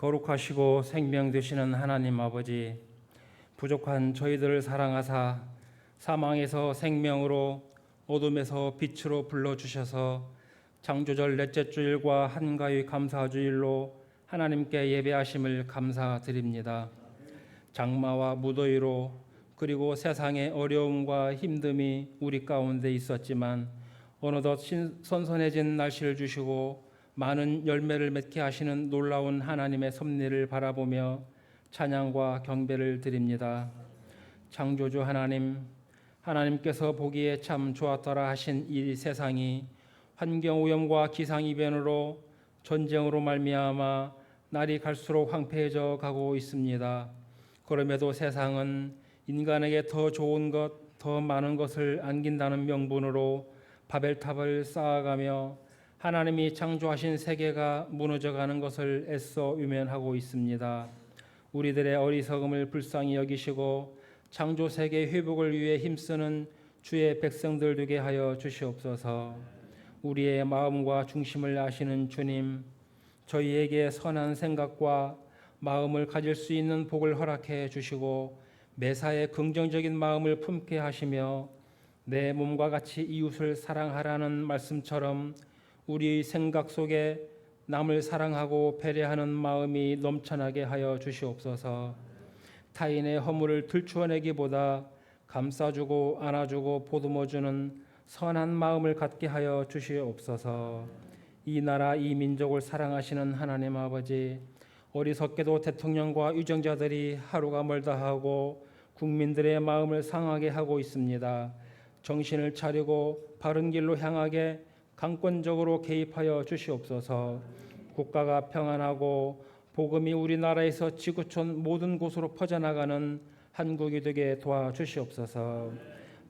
거룩하시고 생명 되시는 하나님 아버지, 부족한 저희들을 사랑하사 사망에서 생명으로 어둠에서 빛으로 불러주셔서 창조절 넷째 주일과 한가위 감사주일로 하나님께 예배하심을 감사드립니다. 장마와 무더위로 그리고 세상의 어려움과 힘듦이 우리 가운데 있었지만 어느덧 선선해진 날씨를 주시고 많은 열매를 맺게 하시는 놀라운 하나님의 섭리를 바라보며 찬양과 경배를 드립니다. 창조주 하나님, 하나님께서 보기에 참 좋았더라 하신 이 세상이 환경오염과 기상이변으로 전쟁으로 말미암아 날이 갈수록 황폐해져 가고 있습니다. 그럼에도 세상은 인간에게 더 좋은 것, 더 많은 것을 안긴다는 명분으로 바벨탑을 쌓아가며 하나님이 창조하신 세계가 무너져가는 것을 애써 외면하고 있습니다. 우리들의 어리석음을 불쌍히 여기시고 창조 세계 회복을 위해 힘쓰는 주의 백성들 되게 하여 주시옵소서. 우리의 마음과 중심을 아시는 주님, 저희에게 선한 생각과 마음을 가질 수 있는 복을 허락해 주시고 매사에 긍정적인 마음을 품게 하시며 내 몸과 같이 이웃을 사랑하라는 말씀처럼 우리의 생각 속에 남을 사랑하고 배려하는 마음이 넘쳐나게 하여 주시옵소서. 타인의 허물을 들추어내기보다 감싸주고 안아주고 보듬어주는 선한 마음을 갖게 하여 주시옵소서. 이 나라 이 민족을 사랑하시는 하나님 아버지, 어리석게도 대통령과 유정자들이 하루가 멀다 하고 국민들의 마음을 상하게 하고 있습니다. 정신을 차리고 바른 길로 향하게 강권적으로 개입하여 주시옵소서. 국가가 평안하고 복음이 우리나라에서 지구촌 모든 곳으로 퍼져나가는 한국이 되게 도와주시옵소서.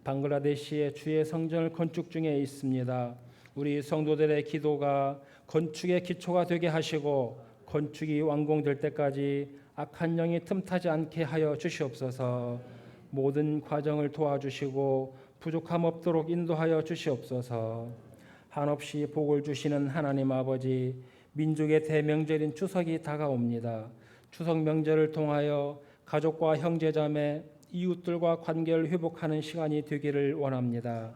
방글라데시의 주의 성전을 건축 중에 있습니다. 우리 성도들의 기도가 건축의 기초가 되게 하시고 건축이 완공될 때까지 악한 영이 틈타지 않게 하여 주시옵소서. 모든 과정을 도와주시고 부족함 없도록 인도하여 주시옵소서. 한없이 복을 주시는 하나님 아버지, 민족의 대명절인 추석이 다가옵니다. 추석 명절을 통하여 가족과 형제자매, 이웃들과 관계를 회복하는 시간이 되기를 원합니다.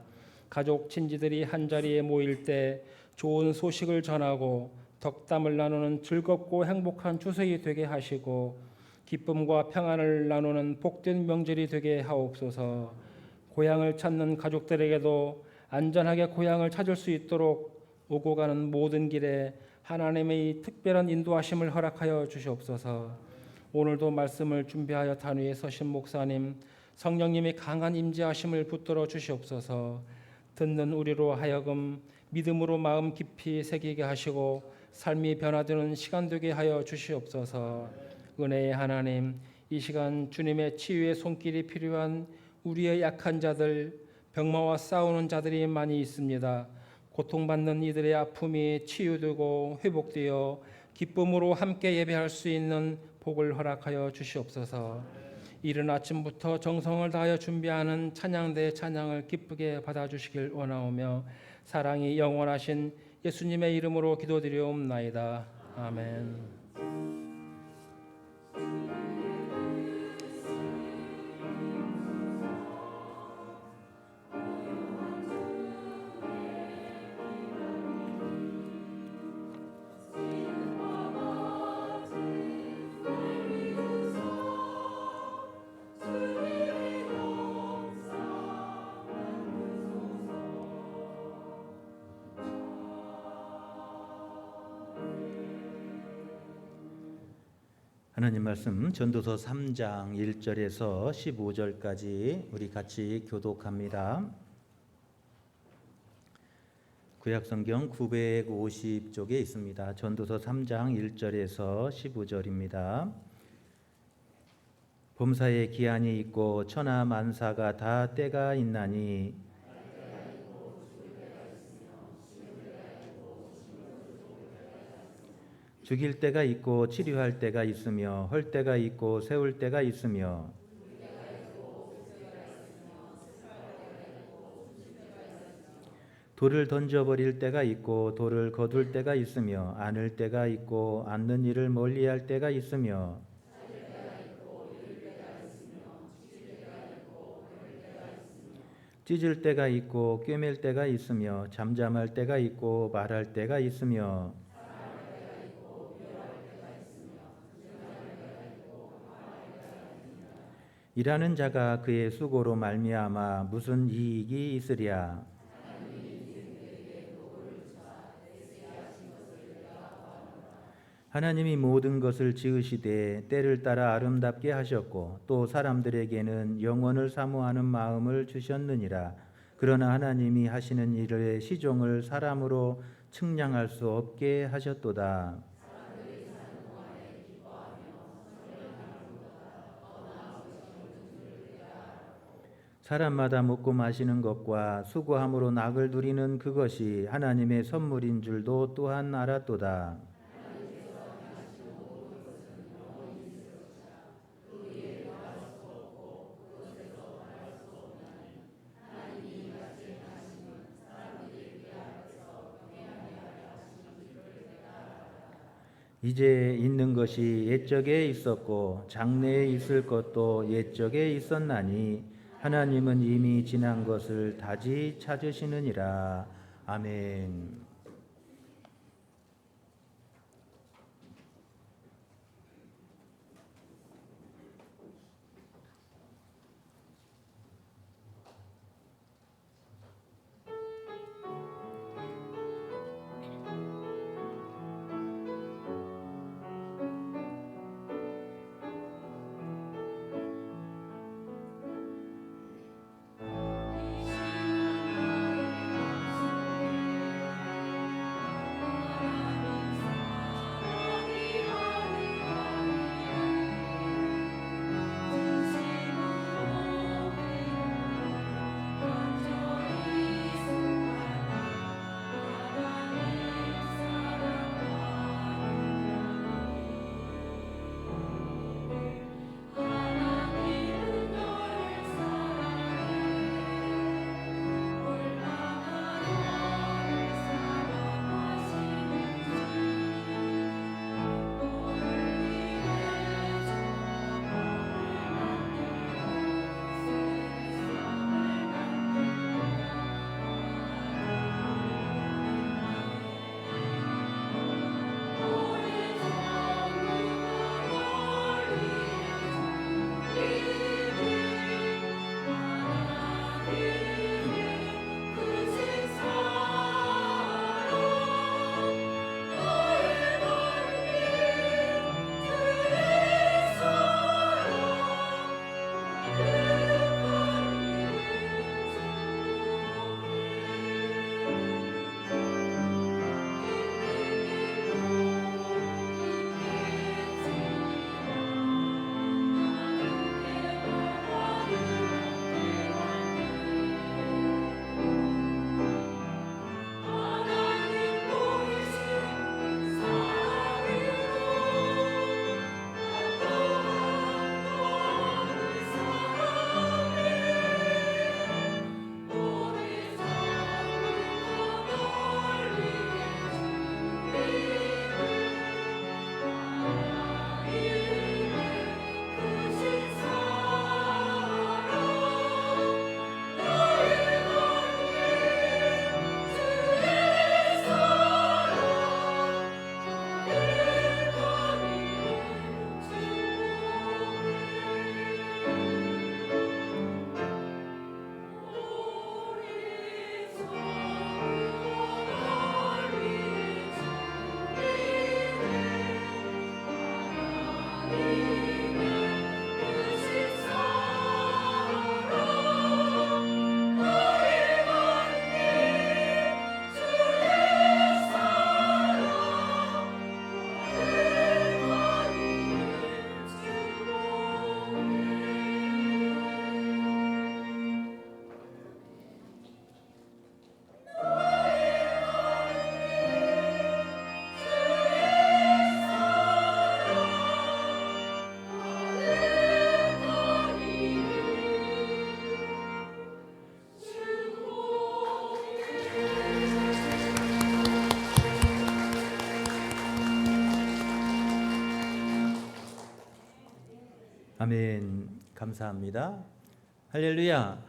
가족, 친지들이 한자리에 모일 때 좋은 소식을 전하고 덕담을 나누는 즐겁고 행복한 추석이 되게 하시고 기쁨과 평안을 나누는 복된 명절이 되게 하옵소서. 고향을 찾는 가족들에게도 안전하게 고향을 찾을 수 있도록 오고 가는 모든 길에 하나님의 특별한 인도하심을 허락하여 주시옵소서. 오늘도 말씀을 준비하여 단위에 서신 목사님, 성령님의 강한 임재하심을 붙들어 주시옵소서. 듣는 우리로 하여금 믿음으로 마음 깊이 새기게 하시고 삶이 변화되는 시간 되게 하여 주시옵소서. 은혜의 하나님, 이 시간 주님의 치유의 손길이 필요한 우리의 약한 자들, 병마와 싸우는 자들이 많이 있습니다. 고통받는 이들의 아픔이 치유되고 회복되어 기쁨으로 함께 예배할 수 있는 복을 허락하여 주시옵소서. 이른 아침부터 정성을 다하여 준비하는 찬양대의 찬양을 기쁘게 받아주시길 원하오며 사랑이 영원하신 예수님의 이름으로 기도드리옵나이다. 아멘. 하나님 말씀 전도서 3장 1절에서 15절까지 우리 같이 교독합니다. 구약성경 950쪽에 있습니다. 전도서 3장 1절에서 15절입니다. 범사에 기한이 있고 천하 만사가 다 때가 있나니 죽일 때가 있고 치료할 때가 있으며 헐 때가 있고 세울 때가 있으며 돌을 던져버릴 때가 있고 돌을 거둘 때가 있으며 안을 때가 있고 안는 일을 멀리할 때가 있으며 찢을 때가 있고 꿰맬 때가 있으며 잠잠할 때가 있고 말할 때가 있으며 일하는 자가 그의 수고로 말미암아 무슨 이익이 있으랴. 하나님이 모든 것을 지으시되 때를 따라 아름답게 하셨고 또 사람들에게는 영원을 사모하는 마음을 주셨느니라. 그러나 하나님이 하시는 일의 시종을 사람으로 측량할 수 없게 하셨도다. 사람마다 먹고 마시는 것과 수고함으로 낙을 누리는 그것이 하나님의 선물인 줄도 또한 알았도다. 이제 있는 것이 옛적에 있었고 장래에 있을 것도 옛적에 있었나니 하나님은 이미 지난 것을 다시 찾으시느니라. 아멘. 아멘. 감사합니다. 할렐루야.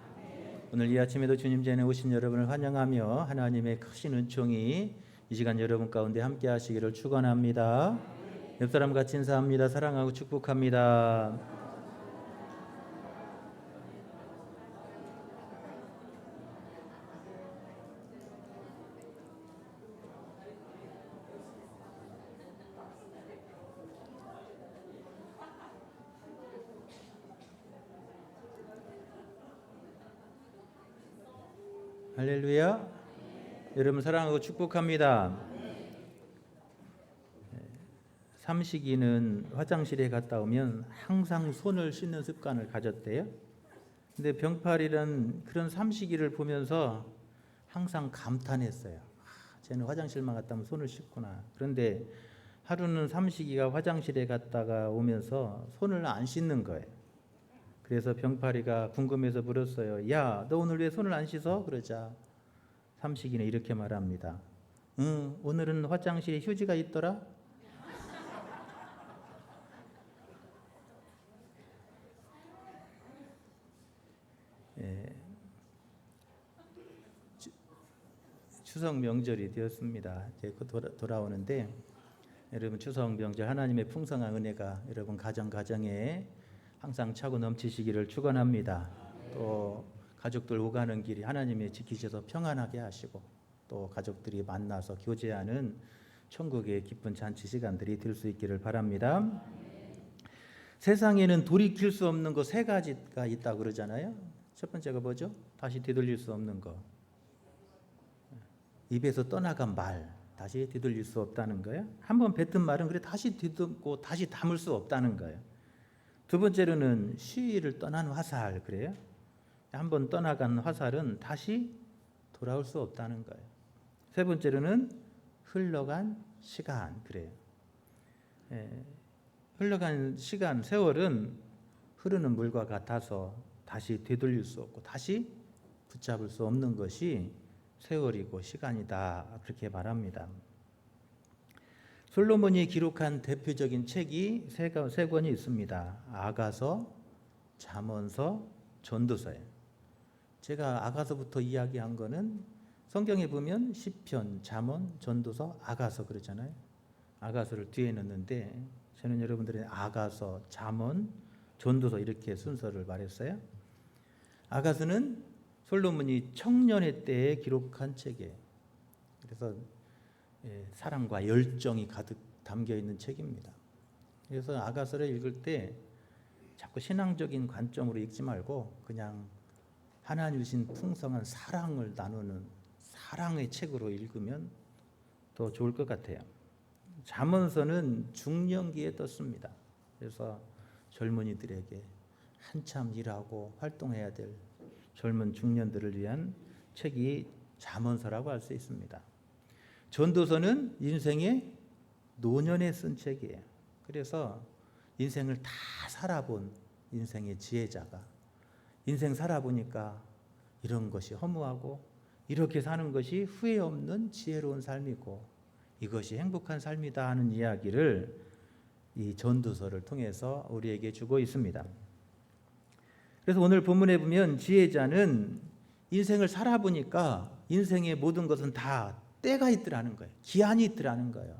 오늘 이 아침에도 주님 전에 오신 여러분을 환영하며 하나님의 크신 은총이 이 시간 여러분 가운데 함께 하시기를 축원합니다. 옆 사람 같이 인사합니다. 사랑하고 축복합니다. 할렐루야. 여러분 사랑하고 축복합니다. 삼식이는 화장실에 갔다 오면 항상 손을 씻는 습관을 가졌대요. 근데 병팔이는 그런 삼식이를 보면서 항상 감탄했어요. 쟤는 화장실만 갔다 오면 손을 씻구나. 그런데 하루는 삼식이가 화장실에 갔다가 오면서 손을 안 씻는 거예요. 그래서 병팔이가 궁금해서 물었어요. 야, 너 오늘 왜 손을 안 씻어? 그러자 삼식이는 이렇게 말합니다. 응, 오늘은 화장실에 휴지가 있더라. 추석 명절이 되었습니다. 이제 곧 돌아오는데 여러분 추석 명절 하나님의 풍성한 은혜가 여러분 가정에 항상 차고 넘치시기를 축원합니다. 또 가족들 오가는 길이 하나님이 지키셔서 평안하게 하시고 또 가족들이 만나서 교제하는 천국의 기쁜 잔치 시간들이 될 수 있기를 바랍니다. 세상에는 돌이킬 수 없는 거 세 가지가 있다고 그러잖아요. 첫 번째가 뭐죠? 다시 되돌릴 수 없는 거. 입에서 떠나간 말, 다시 되돌릴 수 없다는 거예요. 한번 뱉은 말은 그래 다시 뒤듬고 다시 담을 수 없다는 거예요. 두 번째로는 시위를 떠난 화살, 그래요. 한번 떠나간 화살은 다시 돌아올 수 없다는 거예요. 세 번째로는 흘러간 시간, 그래요. 흘러간 시간, 세월은 흐르는 물과 같아서 다시 되돌릴 수 없고 다시 붙잡을 수 없는 것이 세월이고 시간이다, 그렇게 말합니다. 솔로몬이 기록한 대표적인 책이 세 권이 있습니다. 아가서, 잠언서, 전도서예요. 제가 아가서부터 이야기한 거는 성경에 보면 시편, 잠언, 전도서, 아가서 그러잖아요. 아가서를 뒤에 넣는데 저는 여러분들의 아가서, 잠언, 전도서 이렇게 순서를 말했어요. 아가서는 솔로몬이 청년의 때에 기록한 책이에요. 그래서 사랑과 열정이 가득 담겨 있는 책입니다. 그래서 아가서를 읽을 때 자꾸 신앙적인 관점으로 읽지 말고 그냥 하나님 주신 풍성한 사랑을 나누는 사랑의 책으로 읽으면 더 좋을 것 같아요. 잠언서는 중년기에 떴습니다. 그래서 젊은이들에게 한참 일하고 활동해야 될 젊은 중년들을 위한 책이 잠언서라고 할 수 있습니다. 전도서는 인생의 노년에 쓴 책이에요. 그래서 인생을 다 살아본 인생의 지혜자가 인생 살아보니까 이런 것이 허무하고 이렇게 사는 것이 후회 없는 지혜로운 삶이고 이것이 행복한 삶이다 하는 이야기를 이 전도서를 통해서 우리에게 주고 있습니다. 그래서 오늘 본문에 보면 지혜자는 인생을 살아보니까 인생의 모든 것은 다 때가 있더라는 거예요. 기한이 있더라는 거예요.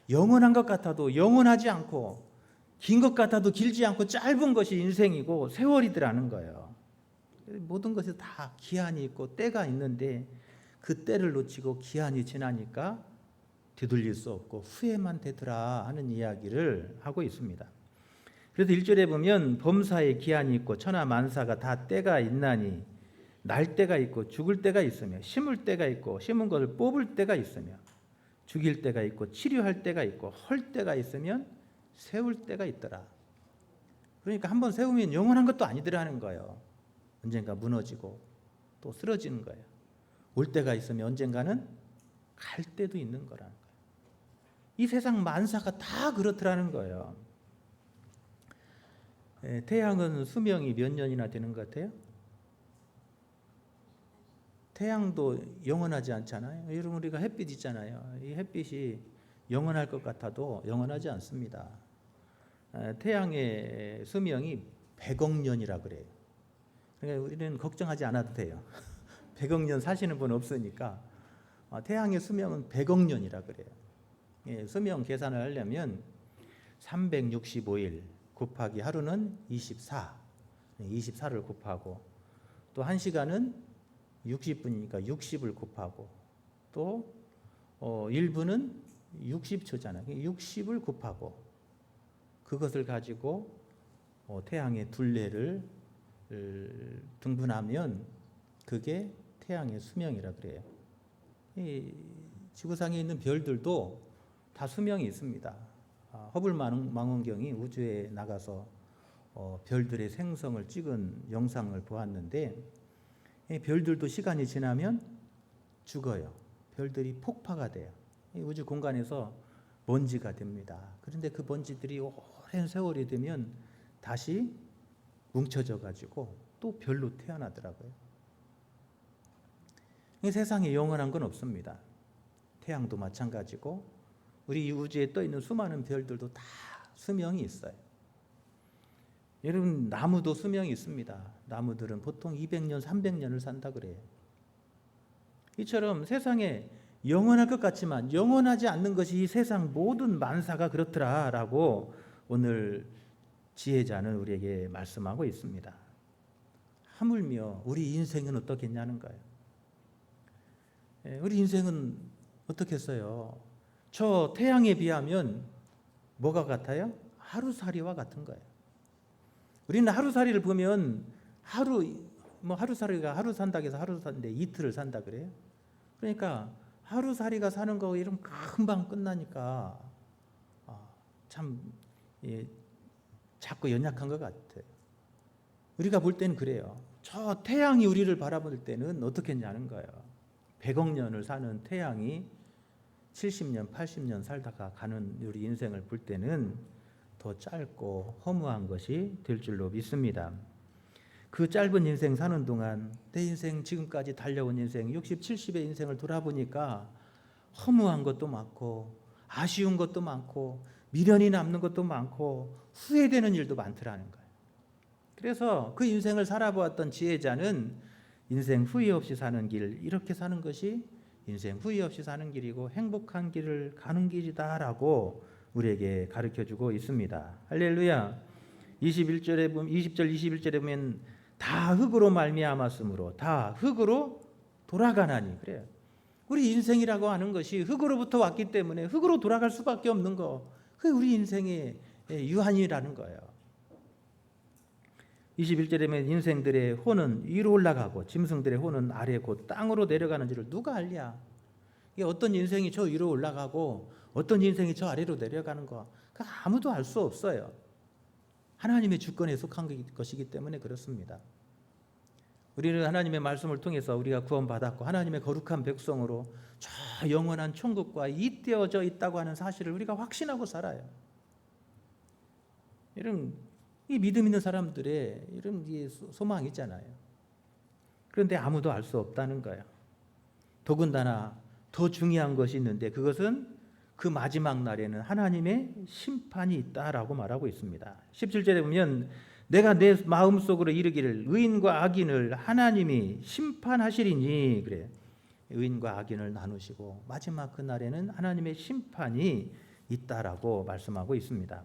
영원한 것 같아도 영원하지 않고 긴 것 같아도 길지 않고 짧은 것이 인생이고 세월이더라는 거예요. 모든 것이 다 기한이 있고 때가 있는데 그 때를 놓치고 기한이 지나니까 되돌릴 수 없고 후회만 되더라 하는 이야기를 하고 있습니다. 그래서 1절에 보면 범사에 기한이 있고 천하 만사가 다 때가 있나니 날 때가 있고 죽을 때가 있으며 심을 때가 있고 심은 것을 뽑을 때가 있으며 죽일 때가 있고 치료할 때가 있고 헐 때가 있으면 세울 때가 있더라. 그러니까 한번 세우면 영원한 것도 아니더라는 거예요. 언젠가 무너지고 또 쓰러지는 거예요. 올 때가 있으면 언젠가는 갈 때도 있는 거라는 거예요. 이 세상 만사가 다 그렇더라는 거예요. 태양은 수명이 몇 년이나 되는 것 같아요? 태양도 영원하지 않잖아요. 여러분 우리가 햇빛 있잖아요. 이 햇빛이 영원할 것 같아도 영원하지 않습니다. 태양의 수명이 100억 년이라 그래요. 그러니까 우리는 걱정하지 않아도 돼요. 100억 년 사시는 분 없으니까 태양의 수명은 100억 년이라 그래요. 예, 수명 계산을 하려면 365일 곱하기 하루는 24, 24를 곱하고 또 1시간은 60분이니까 60을 곱하고 또 1분은 60초잖아요. 60을 곱하고 그것을 가지고 태양의 둘레를 등분하면 그게 태양의 수명이라 그래요. 이 지구상에 있는 별들도 다 수명이 있습니다. 허블 망원경이 우주에 나가서 별들의 생성을 찍은 영상을 보았는데 이 별들도 시간이 지나면 죽어요. 별들이 폭파가 돼요. 이 우주 공간에서 먼지가 됩니다. 그런데 그 먼지들이 오랜 세월이 되면 다시 뭉쳐져 가지고 또 별로 태어나더라고요. 이 세상에 영원한 건 없습니다. 태양도 마찬가지고 우리 이 우주에 떠 있는 수많은 별들도 다 수명이 있어요. 여러분 나무도 수명이 있습니다. 나무들은 보통 200년, 300년을 산다 그래요. 이처럼 세상에 영원할 것 같지만 영원하지 않는 것이 이 세상 모든 만사가 그렇더라라고 오늘 지혜자는 우리에게 말씀하고 있습니다. 하물며 우리 인생은 어떻겠냐는 거예요. 우리 인생은 어떻겠어요? 저 태양에 비하면 뭐가 같아요? 하루살이와 같은 거예요. 우리는 하루살이를 보면 하루살이가 하루 산다고 해서 하루 산데 이틀을 산다 그래요. 그러니까 하루살이가 사는 거 이러면 금방 끝나니까 참 자꾸 연약한 것 같아요. 우리가 볼 때는 그래요. 저 태양이 우리를 바라볼 때는 어떻겠냐는 거예요. 100억 년을 사는 태양이 70년, 80년 살다가 가는 우리 인생을 볼 때는 더 짧고 허무한 것이 될 줄로 믿습니다. 그 짧은 인생 사는 동안 내 인생 지금까지 달려온 인생 60, 70의 인생을 돌아보니까 허무한 것도 많고 아쉬운 것도 많고 미련이 남는 것도 많고 후회되는 일도 많더라는 거예요. 그래서 그 인생을 살아보았던 지혜자는 인생 후회 없이 사는 길, 이렇게 사는 것이 인생 후회 없이 사는 길이고 행복한 길을 가는 길이다라고 우리에게 가르쳐주고 있습니다. 할렐루야. 20절 21절에 보면 다 흙으로 말미암았으므로 다 흙으로 돌아가나니 그래요. 우리 인생이라고 하는 것이 흙으로부터 왔기 때문에 흙으로 돌아갈 수밖에 없는 거. 그게 우리 인생의 유한이라는 거예요. 21절에 보면 인생들의 혼은 위로 올라가고 짐승들의 혼은 아래 곧 땅으로 내려가는 줄을 누가 알랴. 이게 어떤 인생이 저 위로 올라가고 어떤 인생이 저 아래로 내려가는 거 아무도 알 수 없어요. 하나님의 주권에 속한 것이기 때문에 그렇습니다. 우리는 하나님의 말씀을 통해서 우리가 구원받았고 하나님의 거룩한 백성으로 저 영원한 천국과 잇대어져 있다고 하는 사실을 우리가 확신하고 살아요. 이런 이 믿음 있는 사람들의 이런 소망이 있잖아요. 그런데 아무도 알 수 없다는 거예요. 더군다나 더 중요한 것이 있는데 그것은 그 마지막 날에는 하나님의 심판이 있다라고 말하고 있습니다. 17절에 보면 내가 내 마음속으로 이르기를 의인과 악인을 하나님이 심판하시리니 그래. 의인과 악인을 나누시고 마지막 그 날에는 하나님의 심판이 있다라고 말씀하고 있습니다.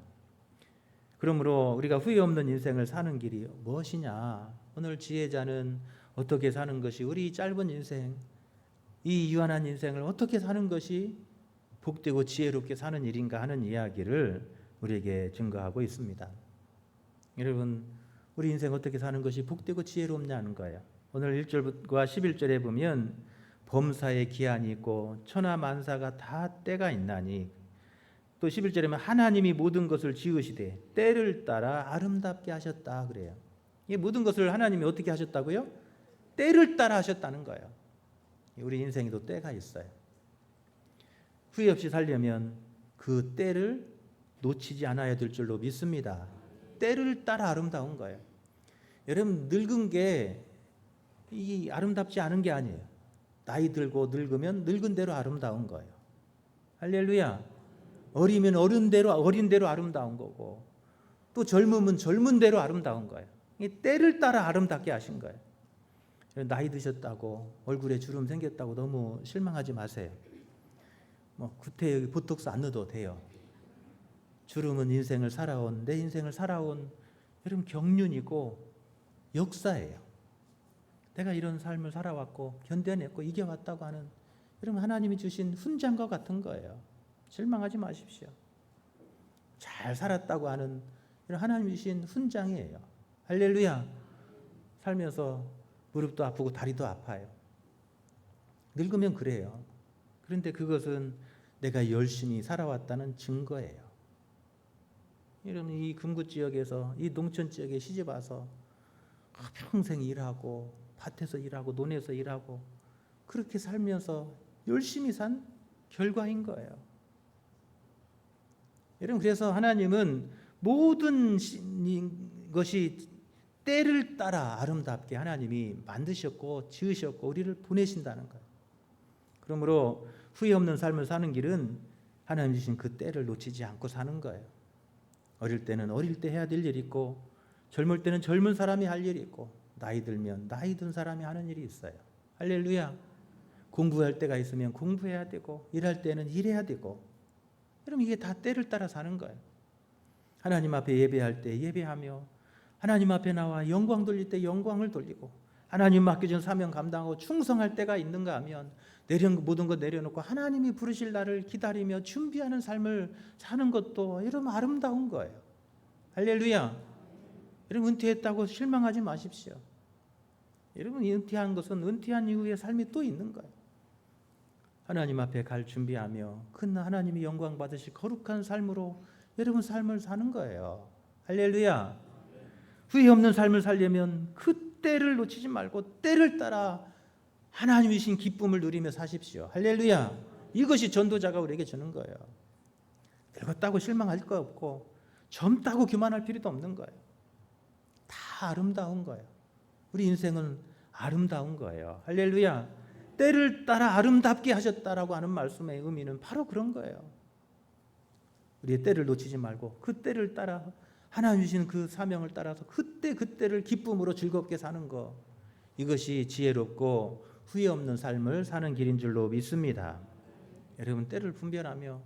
그러므로 우리가 후회 없는 인생을 사는 길이 무엇이냐? 오늘 지혜자는 어떻게 사는 것이 우리 짧은 인생, 이 유한한 인생을 어떻게 사는 것이 복되고 지혜롭게 사는 일인가 하는 이야기를 우리에게 증거하고 있습니다. 여러분, 우리 인생 어떻게 사는 것이 복되고 지혜롭냐는 거예요. 오늘 1절과 11절에 보면 범사의 기한이 있고 천하 만사가 다 때가 있나니 또 11절에 보면 하나님이 모든 것을 지으시되 때를 따라 아름답게 하셨다 그래요. 이 모든 것을 하나님이 어떻게 하셨다고요? 때를 따라 하셨다는 거예요. 우리 인생에도 때가 있어요. 후회 없이 살려면 그 때를 놓치지 않아야 될 줄로 믿습니다. 때를 따라 아름다운 거예요. 여러분 늙은 게 이 아름답지 않은 게 아니에요. 나이 들고 늙으면 늙은 대로 아름다운 거예요. 할렐루야. 어리면 어린 대로 아름다운 거고 또 젊음은 젊은 대로 아름다운 거예요. 이 때를 따라 아름답게 하신 거예요. 나이 드셨다고 얼굴에 주름 생겼다고 너무 실망하지 마세요. 뭐 구태 보톡스 안 넣어도 돼요. 주름은 인생을 살아온, 내 인생을 살아온 여러분 경륜이고 역사예요. 내가 이런 삶을 살아왔고 견뎌냈고 이겨왔다고 하는 여러분 하나님이 주신 훈장과 같은 거예요. 실망하지 마십시오. 잘 살았다고 하는 이런 하나님이 주신 훈장이에요. 할렐루야. 살면서 무릎도 아프고 다리도 아파요. 늙으면 그래요. 그런데 그것은 내가 열심히 살아왔다는 증거예요. 여러분 이 금구 지역에서 이 농촌 지역에 시집 와서 평생 일하고 밭에서 일하고 논에서 일하고 그렇게 살면서 열심히 산 결과인 거예요. 여러분 그래서 하나님은 모든 것이 때를 따라 아름답게 하나님이 만드셨고 지으셨고 우리를 보내신다는 거예요. 그러므로 후회 없는 삶을 사는 길은 하나님 주신 그 때를 놓치지 않고 사는 거예요. 어릴 때는 어릴 때 해야 될 일이 있고 젊을 때는 젊은 사람이 할 일이 있고 나이 들면 나이 든 사람이 하는 일이 있어요. 할렐루야. 공부할 때가 있으면 공부해야 되고 일할 때는 일해야 되고 여러분 이게 다 때를 따라 사는 거예요. 하나님 앞에 예배할 때 예배하며 하나님 앞에 나와 영광 돌릴 때 영광을 돌리고 하나님 맡겨준 사명 감당하고 충성할 때가 있는가 하면 모든 것 내려놓고 하나님이 부르실 날을 기다리며 준비하는 삶을 사는 것도 여러분 아름다운 거예요. 할렐루야. 여러분 은퇴했다고 실망하지 마십시오. 여러분 은퇴한 것은 은퇴한 이후의 삶이 또 있는 거예요. 하나님 앞에 갈 준비하며 큰 하나님이 영광 받으실 거룩한 삶으로 여러분 삶을 사는 거예요. 할렐루야. 후회 없는 삶을 살려면 그 때를 놓치지 말고 때를 따라 하나님이 주신 기쁨을 누리며 사십시오. 할렐루야. 이것이 전도자가 우리에게 주는 거예요. 늙었다고 실망할 거 없고 젊다고 교만할 필요도 없는 거예요. 다 아름다운 거예요. 우리 인생은 아름다운 거예요. 할렐루야. 때를 따라 아름답게 하셨다라고 하는 말씀의 의미는 바로 그런 거예요. 우리의 때를 놓치지 말고 그 때를 따라 하나님 주신 그 사명을 따라서 그때를 기쁨으로 즐겁게 사는 것, 이것이 지혜롭고 후회 없는 삶을 사는 길인 줄로 믿습니다. 여러분 때를 분별하며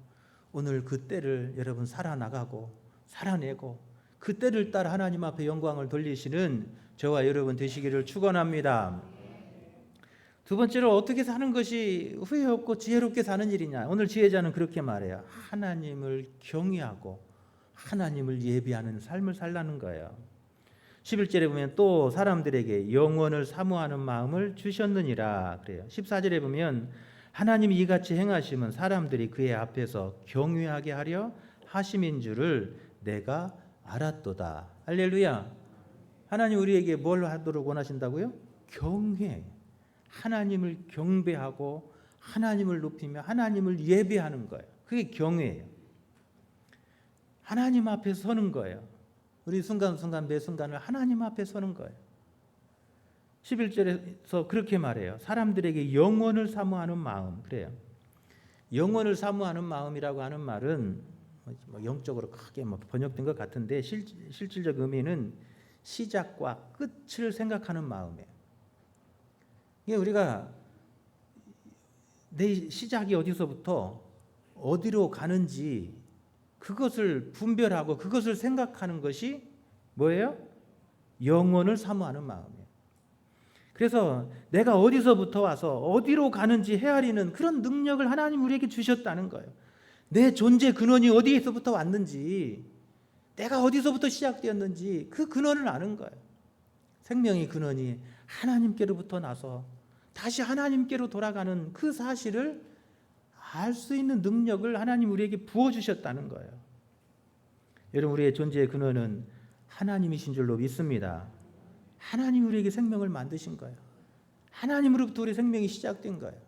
오늘 그 때를 여러분 살아나가고 살아내고 그 때를 따라 하나님 앞에 영광을 돌리시는 저와 여러분 되시기를 축원합니다. 두 번째로 어떻게 사는 것이 후회 없고 지혜롭게 사는 일이냐. 오늘 지혜자는 그렇게 말해요. 하나님을 경외하고 하나님을 예비하는 삶을 살라는 거예요. 11절에 보면 또 사람들에게 영원을 사모하는 마음을 주셨느니라 그래요. 14절에 보면 하나님이 이같이 행하심은 사람들이 그의 앞에서 경외하게 하려 하심인 줄을 내가 알았도다. 할렐루야. 하나님 우리에게 뭘 하도록 원하신다고요? 경외. 하나님을 경배하고 하나님을 높이며 하나님을 예배하는 거예요. 그게 경외예요. 하나님 앞에 서는 거예요. 우리 순간순간 매 순간을 하나님 앞에 서는 거예요. 11절에서 그렇게 말해요. 사람들에게 영원을 사모하는 마음. 그래요. 영원을 사모하는 마음이라고 하는 말은 영적으로 크게 번역된 것 같은데 실질적 의미는 시작과 끝을 생각하는 마음이에요. 이게 우리가 내 시작이 어디서부터 어디로 가는지 그것을 분별하고 그것을 생각하는 것이 뭐예요? 영원을 사모하는 마음이에요. 그래서 내가 어디서부터 와서 어디로 가는지 헤아리는 그런 능력을 하나님 우리에게 주셨다는 거예요. 내 존재 근원이 어디에서부터 왔는지, 내가 어디서부터 시작되었는지 그 근원을 아는 거예요. 생명의 근원이 하나님께로부터 나서 다시 하나님께로 돌아가는 그 사실을 알 수 있는 능력을 하나님 우리에게 부어주셨다는 거예요. 여러분 우리의 존재의 근원은 하나님이신 줄로 믿습니다. 하나님 우리에게 생명을 만드신 거예요. 하나님으로부터 우리 생명이 시작된 거예요.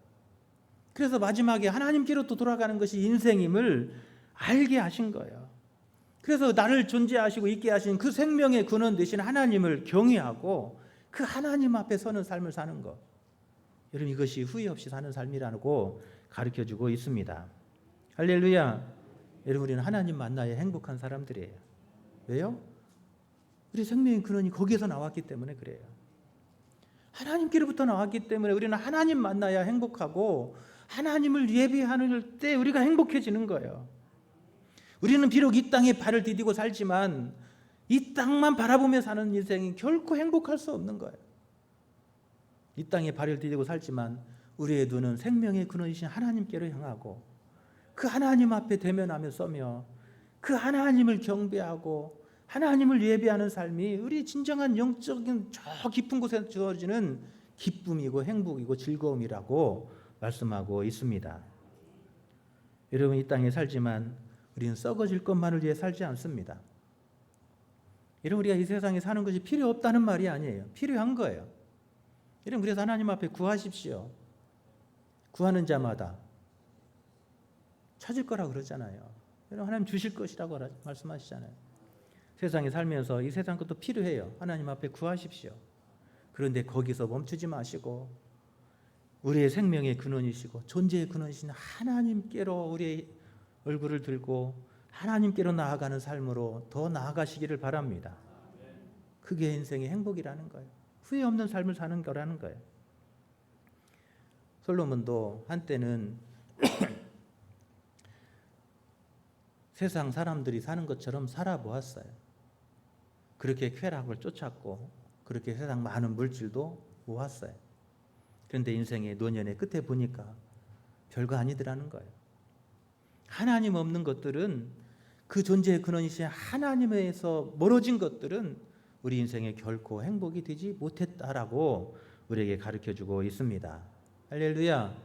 그래서 마지막에 하나님께로 또 돌아가는 것이 인생임을 알게 하신 거예요. 그래서 나를 존재하시고 있게 하신 그 생명의 근원 되신 하나님을 경외하고 그 하나님 앞에 서는 삶을 사는 것. 여러분 이것이 후회 없이 사는 삶이라고 가르쳐주고 있습니다. 할렐루야. 여러분 우리는 하나님 만나야 행복한 사람들이에요. 왜요? 우리 생명의 근원이 거기에서 나왔기 때문에 그래요. 하나님께로부터 나왔기 때문에 우리는 하나님 만나야 행복하고 하나님을 예배하는 때 우리가 행복해지는 거예요. 우리는 비록 이 땅에 발을 디디고 살지만 이 땅만 바라보며 사는 인생이 결코 행복할 수 없는 거예요. 이 땅에 발을 디디고 살지만 우리의 눈은 생명의 근원이신 하나님께로 향하고 그 하나님 앞에 대면하며 서며 그 하나님을 경배하고 하나님을 예배하는 삶이 우리 진정한 영적인 저 깊은 곳에 주어지는 기쁨이고 행복이고 즐거움이라고 말씀하고 있습니다. 여러분, 이 땅에 살지만 우리는 썩어질 것만을 위해 살지 않습니다. 여러분, 우리가 이 세상에 사는 것이 필요 없다는 말이 아니에요. 필요한 거예요. 여러분, 그래서 하나님 앞에 구하십시오. 구하는 자마다 찾을 거라고 그러잖아요. 여러분, 하나님 주실 것이라고 말씀하시잖아요. 세상에 살면서 이 세상 것도 필요해요. 하나님 앞에 구하십시오. 그런데 거기서 멈추지 마시고 우리의 생명의 근원이시고 존재의 근원이신 하나님께로 우리의 얼굴을 들고 하나님께로 나아가는 삶으로 더 나아가시기를 바랍니다. 그게 인생의 행복이라는 거예요. 후회 없는 삶을 사는 거라는 거예요. 솔로몬도 한때는 세상 사람들이 사는 것처럼 살아보았어요. 그렇게 쾌락을 쫓았고 그렇게 세상 많은 물질도 모았어요. 그런데 인생의 노년의 끝에 보니까 별거 아니더라는 거예요. 하나님 없는 것들은, 그 존재의 근원이신 하나님에서 멀어진 것들은 우리 인생에 결코 행복이 되지 못했다라고 우리에게 가르쳐주고 있습니다. 할렐루야.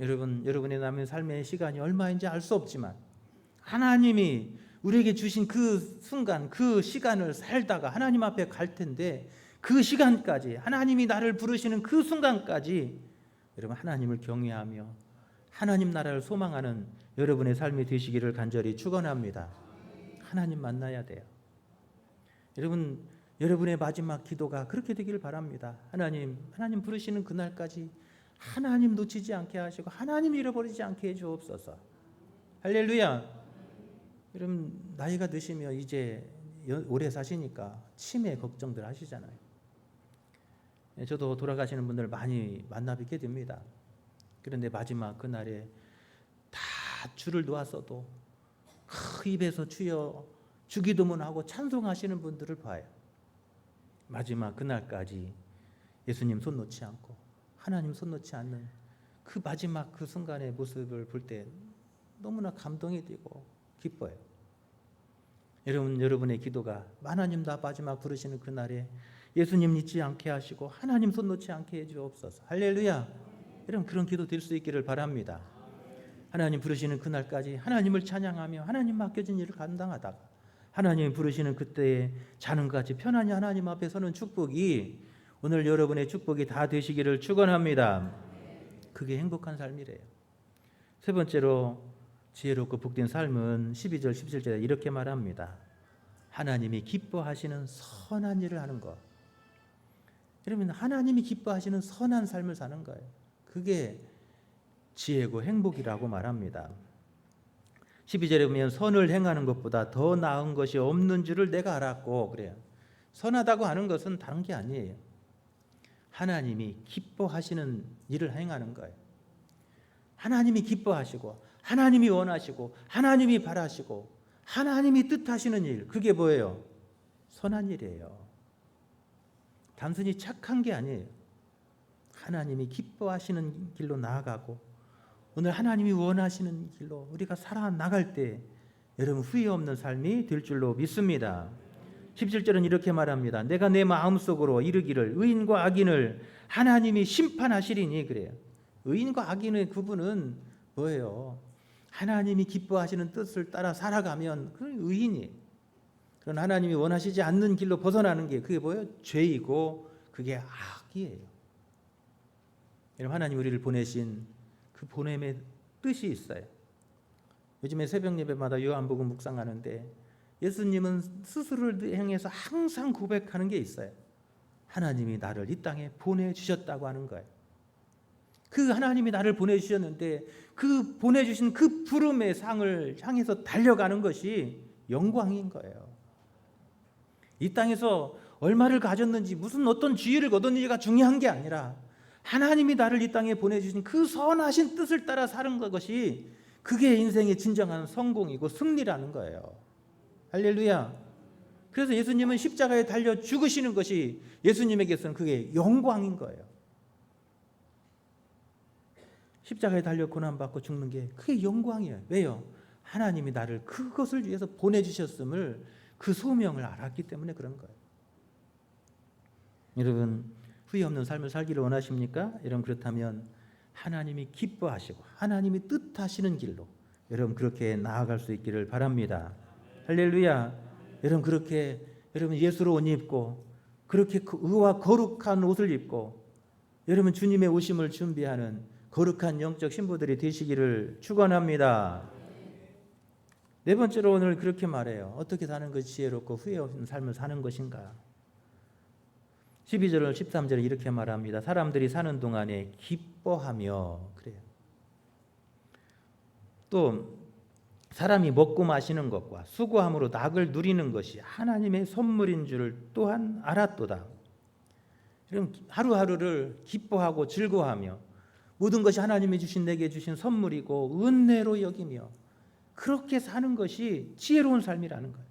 여러분의 남은 삶의 시간이 얼마인지 알 수 없지만 하나님이 우리에게 주신 그 순간, 그 시간을 살다가 하나님 앞에 갈 텐데 그 시간까지, 하나님이 나를 부르시는 그 순간까지 여러분 하나님을 경외하며 하나님 나라를 소망하는 여러분의 삶이 되시기를 간절히 축원합니다. 하나님 만나야 돼요. 여러분의 마지막 기도가 그렇게 되기를 바랍니다. 하나님 부르시는 그날까지 하나님 놓치지 않게 하시고 하나님 잃어버리지 않게 해주옵소서. 할렐루야. 여러분, 나이가 드시며 이제 오래 사시니까 치매 걱정들 하시잖아요. 저도 돌아가시는 분들 많이 만나 뵙게 됩니다. 그런데 마지막 그날에 다 줄을 놓았어도 입에서 주여 주기도문하고 찬송하시는 분들을 봐요. 마지막 그날까지 예수님 손 놓지 않고 하나님 손 놓지 않는 그 마지막 그 순간의 모습을 볼 때 너무나 감동이 되고 기뻐요. 여러분의 기도가 하나님 나 마지막 부르시는 그날에 예수님 잊지 않게 하시고 하나님 손 놓지 않게 해주옵소서. 할렐루야. 여러분, 그런 기도 될 수 있기를 바랍니다. 하나님 부르시는 그날까지 하나님을 찬양하며 하나님 맡겨진 일을 감당하다가 하나님 부르시는 그때에 자는 같이 편안히 하나님 앞에 서는 축복이 오늘 여러분의 축복이 다 되시기를 축원합니다. 그게 행복한 삶이래요. 세 번째로 지혜롭고 복된 삶은 12절 17절에 이렇게 말합니다. 하나님이 기뻐하시는 선한 일을 하는 것. 여러분, 하나님이 기뻐하시는 선한 삶을 사는 거예요. 그게 지혜고 행복이라고 말합니다. 12절에 보면 선을 행하는 것보다 더 나은 것이 없는 줄을 내가 알았고, 그래요. 선하다고 하는 것은 다른 게 아니에요. 하나님이 기뻐하시는 일을 행하는 거예요. 하나님이 기뻐하시고 하나님이 원하시고 하나님이 바라시고 하나님이 뜻하시는 일, 그게 뭐예요? 선한 일이에요. 단순히 착한 게 아니에요. 하나님이 기뻐하시는 길로 나아가고 오늘 하나님이 원하시는 길로 우리가 살아나갈 때 여러분 후회 없는 삶이 될 줄로 믿습니다. 17절은 이렇게 말합니다. 내가 내 마음속으로 이르기를 의인과 악인을 하나님이 심판하시리니, 그래요. 의인과 악인의 구분은 뭐예요? 하나님이 기뻐하시는 뜻을 따라 살아가면 그건 의인이에요. 그런 하나님이 원하시지 않는 길로 벗어나는 게 그게 뭐예요? 죄이고 그게 악이에요. 여러분, 하나님 우리를 보내신 그 보냄의 뜻이 있어요. 요즘에 새벽 예배마다 요한복음 묵상하는데 예수님은 스스로를 향해서 항상 고백하는 게 있어요. 하나님이 나를 이 땅에 보내주셨다고 하는 거예요. 그 하나님이 나를 보내주셨는데 그 보내주신 그 부름의 상을 향해서 달려가는 것이 영광인 거예요. 이 땅에서 얼마를 가졌는지 무슨 어떤 지위를 거뒀는지가 중요한 게 아니라 하나님이 나를 이 땅에 보내주신 그 선하신 뜻을 따라 사는 것이 그게 인생의 진정한 성공이고 승리라는 거예요. 할렐루야. 그래서 예수님은 십자가에 달려 죽으시는 것이 예수님에게서는 그게 영광인 거예요. 십자가에 달려 고난받고 죽는 게 그게 영광이에요. 왜요? 하나님이 나를 그것을 위해서 보내주셨음을 그 소명을 알았기 때문에 그런 거예요. 여러분 후회 없는 삶을 살기를 원하십니까? 여러분 그렇다면 하나님이 기뻐하시고 하나님이 뜻하시는 길로 여러분 그렇게 나아갈 수 있기를 바랍니다. 할렐루야. 여러분 그렇게 여러분 예수로 옷 입고 그렇게 의와 거룩한 옷을 입고 여러분 주님의 오심을 준비하는 거룩한 영적 신부들이 되시기를 축원합니다. 네 번째로 오늘 그렇게 말해요. 어떻게 사는 것이 지혜롭고 후회 없는 삶을 사는 것인가? 12절 13절에 이렇게 말합니다. 사람들이 사는 동안에 기뻐하며 그래요. 또 사람이 먹고 마시는 것과 수고함으로 낙을 누리는 것이 하나님의 선물인 줄을 또한 알았도다. 그럼 하루하루를 기뻐하고 즐거워하며 모든 것이 하나님이 주신 내게 주신 선물이고 은혜로 여기며 그렇게 사는 것이 지혜로운 삶이라는 거예요.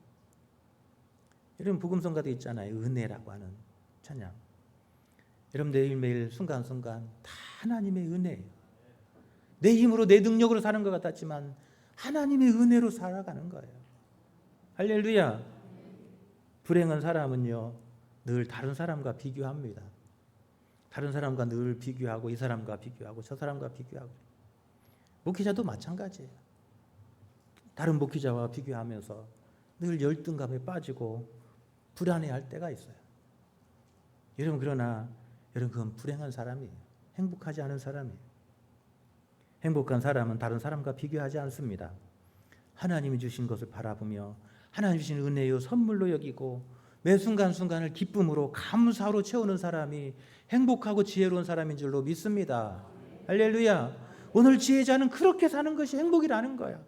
여러분 복음성가도 있잖아요. 은혜라고 하는 찬양. 여러분 매일매일 순간순간 다 하나님의 은혜예요. 내 힘으로 내 능력으로 사는 것 같았지만 하나님의 은혜로 살아가는 거예요. 할렐루야. 불행한 사람은요 늘 다른 사람과 비교합니다. 다른 사람과 늘 비교하고 이 사람과 비교하고 저 사람과 비교하고. 목회자도 마찬가지예요. 다른 목회자와 비교하면서 늘 열등감에 빠지고 불안해할 때가 있어요. 여러분 그러나 여러분 그건 불행한 사람이에요. 행복하지 않은 사람이에요. 행복한 사람은 다른 사람과 비교하지 않습니다. 하나님이 주신 것을 바라보며 하나님 주신 은혜요 선물로 여기고 매 순간순간을 기쁨으로 감사로 채우는 사람이 행복하고 지혜로운 사람인 줄로 믿습니다. 할렐루야. 오늘 지혜자는 그렇게 사는 것이 행복이라는 거야.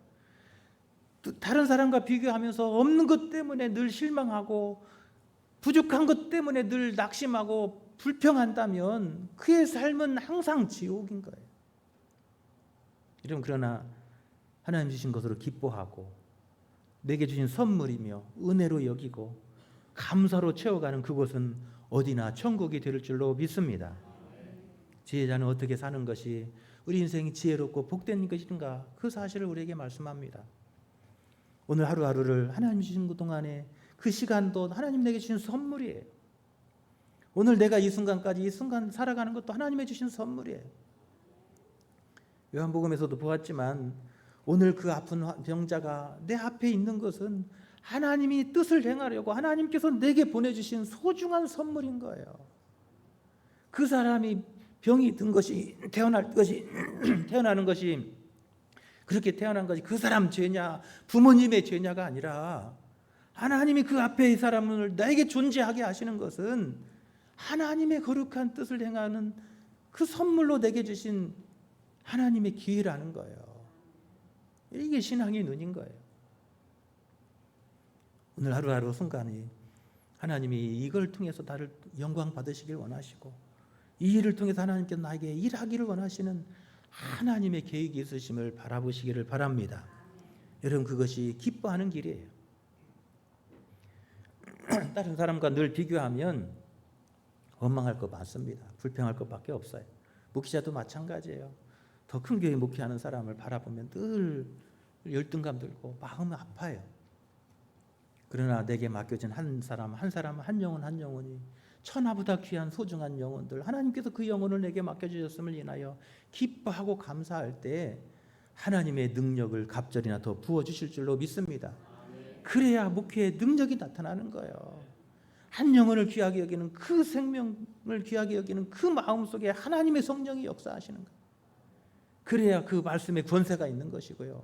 다른 사람과 비교하면서 없는 것 때문에 늘 실망하고 부족한 것 때문에 늘 낙심하고 불평한다면 그의 삶은 항상 지옥인 거예요. 여러분 그러나 하나님 주신 것으로 기뻐하고 내게 주신 선물이며 은혜로 여기고 감사로 채워가는 그곳은 어디나 천국이 될 줄로 믿습니다. 지혜자는 어떻게 사는 것이 우리 인생이 지혜롭고 복된 것인가 그 사실을 우리에게 말씀합니다. 오늘 하루하루를 하나님 주신 그 동안에 그 시간도 하나님 내게 주신 선물이에요. 오늘 내가 이 순간까지 이 순간 살아가는 것도 하나님의 주신 선물이에요. 요한복음에서도 보았지만 오늘 그 아픈 병자가 내 앞에 있는 것은 하나님이 뜻을 행하려고 하나님께서 내게 보내주신 소중한 선물인 거예요. 그 사람이 병이 든 것이 태어나는 것이 그렇게 태어난 것이 그 사람 죄냐 부모님의 죄냐가 아니라 하나님이 그 앞에 이 사람을 나에게 존재하게 하시는 것은 하나님의 거룩한 뜻을 행하는 그 선물로 내게 주신 하나님의 기회라는 거예요. 이게 신앙의 눈인 거예요. 오늘 하루하루 순간이 하나님이 이걸 통해서 나를 영광 받으시길 원하시고 이 일을 통해서 하나님께서 나에게 일하기를 원하시는 하나님의 계획이 있으심을 바라보시기를 바랍니다. 여러분 그것이 기뻐하는 길이에요. 다른 사람과 늘 비교하면 원망할 것 많습니다. 불평할 것밖에 없어요. 목회자도 마찬가지예요. 더 큰 교회 목회하는 사람을 바라보면 늘 열등감 들고 마음이 아파요. 그러나 내게 맡겨진 한 사람 한 영혼이 천하보다 귀한 소중한 영혼들 하나님께서 그 영혼을 내게 맡겨주셨음을 인하여 기뻐하고 감사할 때 하나님의 능력을 갑절이나 더 부어주실 줄로 믿습니다. 그래야 목회의 능력이 나타나는 거예요. 한 영혼을 귀하게 여기는 그 생명을 귀하게 여기는 그 마음 속에 하나님의 성령이 역사하시는 거예요. 그래야 그 말씀에 권세가 있는 것이고요.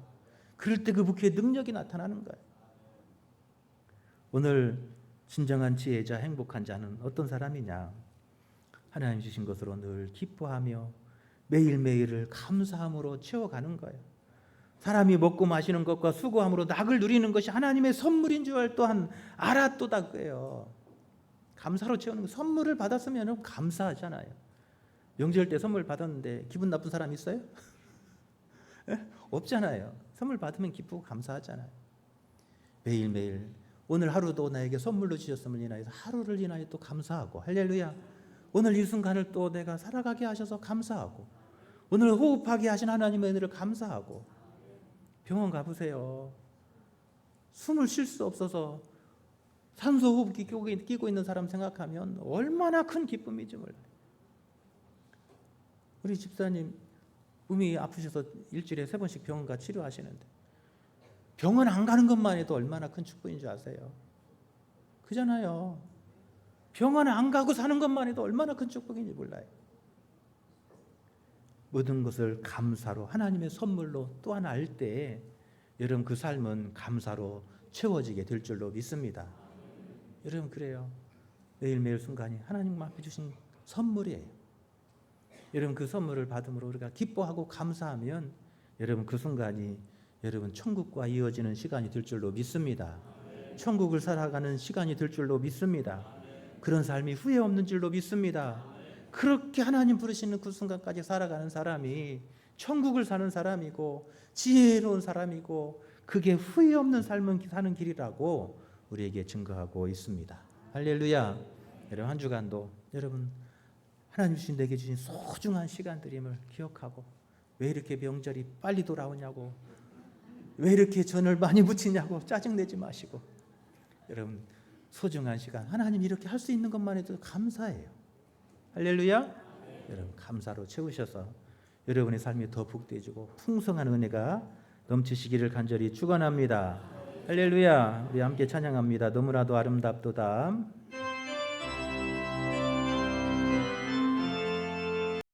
그럴 때 그 목회의 능력이 나타나는 거예요. 오늘 진정한 지혜자 행복한 자는 어떤 사람이냐? 하나님 주신 것으로 늘 기뻐하며 매일매일을 감사함으로 채워가는 거예요. 사람이 먹고 마시는 것과 수고함으로 낙을 누리는 것이 하나님의 선물인 줄 또한 알았도다 그예요. 감사로 채우는 거. 선물을 받았으면 감사하잖아요. 명절 때 선물 받았는데 기분 나쁜 사람 있어요? 없잖아요. 선물 받으면 기쁘고 감사하잖아요. 매일매일 오늘 하루도 나에게 선물로 주셨음을 인하여서 하루를 인하여 또 감사하고, 할렐루야. 오늘 이 순간을 또 내가 살아가게 하셔서 감사하고, 오늘 호흡하게 하신 하나님의 은혜를 감사하고. 병원 가보세요. 숨을 쉴 수 없어서 산소 호흡기 끼고 있는 사람 생각하면 얼마나 큰 기쁨인지 몰라요. 우리 집사님 몸이 아프셔서 일주일에 3번씩 병원 가 치료하시는데 병원 안 가는 것만 해도 얼마나 큰 축복인 줄 아세요? 그잖아요. 병원 안 가고 사는 것만 해도 얼마나 큰 축복인지 몰라요. 모든 것을 감사로, 하나님의 선물로 또한 알 때에 여러분 그 삶은 감사로 채워지게 될 줄로 믿습니다. 여러분 그래요. 매일매일 순간이 하나님 앞에 주신 선물이에요. 여러분 그 선물을 받음으로 우리가 기뻐하고 감사하면 여러분 그 순간이 여러분 천국과 이어지는 시간이 될 줄로 믿습니다. 천국을 살아가는 시간이 될 줄로 믿습니다. 그런 삶이 후회 없는 줄로 믿습니다. 그렇게 하나님 부르시는 그 순간까지 살아가는 사람이 천국을 사는 사람이고 지혜로운 사람이고 그게 후회 없는 삶을 사는 길이라고 우리에게 증거하고 있습니다. 할렐루야. 여러분 한 주간도 여러분 하나님 주신 내게 주신 소중한 시간들임을 기억하고, 왜 이렇게 명절이 빨리 돌아오냐고, 왜 이렇게 전을 많이 붙이냐고 짜증내지 마시고, 여러분 소중한 시간 하나님 이렇게 할 수 있는 것만 해도 감사해요. 할렐루야. 여러분 감사로 채우셔서 여러분의 삶이 더 복되어지고 풍성한 은혜가 넘치시기를 간절히 축원합니다. 할렐루야. 우리 함께 찬양합니다. 너무나도 아름답도다.